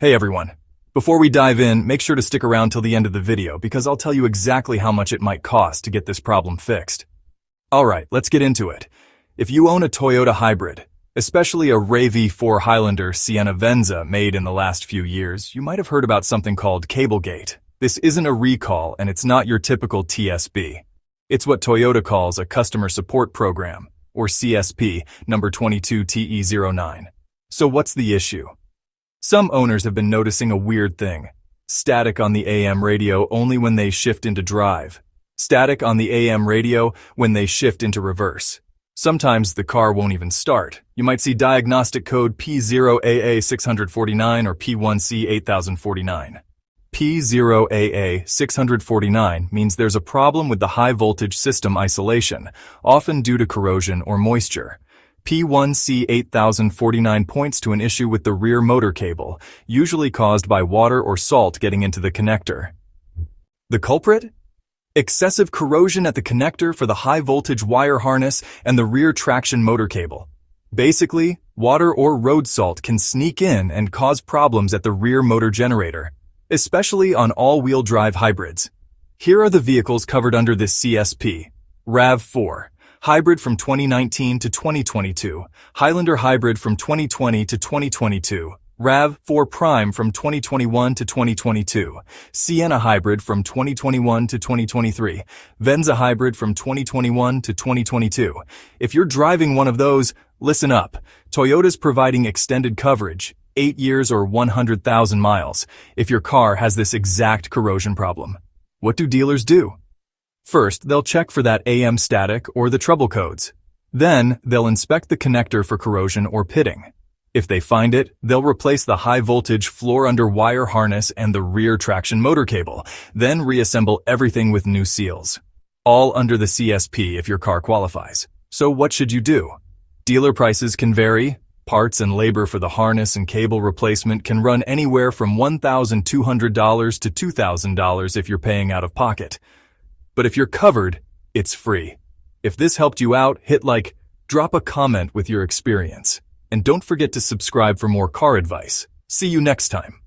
Hey everyone. Before we dive in, make sure to stick around till the end of the video because I'll tell you exactly how much it might cost to get this problem fixed. Alright, let's get into it. If you own a Toyota Hybrid, especially a RAV4 Highlander Sienna Venza made in the last few years, you might have heard about something called Cablegate. This isn't a recall and it's not your typical TSP. It's what Toyota calls a Customer Support Program, or CSP, number 22TE09. So what's the issue? Some owners have been noticing a weird thing. Static on the AM radio only when they shift into drive. Static on the AM radio when they shift into reverse. Sometimes the car won't even start. You might see diagnostic code P0AA649 or P1C8049. P0AA649 means there's a problem with the high voltage system isolation, often due to corrosion or moisture. P1C8049 points to an issue with the rear motor cable, usually caused by water or salt getting into the connector. The culprit? Excessive corrosion at the connector for the high voltage wire harness and the rear traction motor cable. Basically, water or road salt can sneak in and cause problems at the rear motor generator, especially on all-wheel drive hybrids. Here are the vehicles covered under this CSP. RAV4 Hybrid from 2019 to 2022, Highlander Hybrid from 2020 to 2022, RAV4 Prime from 2021 to 2022, Sienna Hybrid from 2021 to 2023, Venza Hybrid from 2021 to 2022. If you're driving one of those, listen up. Toyota's providing extended coverage, 8 years or 100,000 miles, if your car has this exact corrosion problem. What do dealers do? First, they'll check for that AM static or the trouble codes. Then, they'll inspect the connector for corrosion or pitting. If they find it, they'll replace the high-voltage floor-under-wire harness and the rear traction motor cable, then reassemble everything with new seals. All under the CSP if your car qualifies. So what should you do? Dealer prices can vary. Parts and labor for the harness and cable replacement can run anywhere from $1,200 to $2,000 if you're paying out of pocket. But if you're covered, it's free. If this helped you out, hit like, drop a comment with your experience. And don't forget to subscribe for more car advice. See you next time.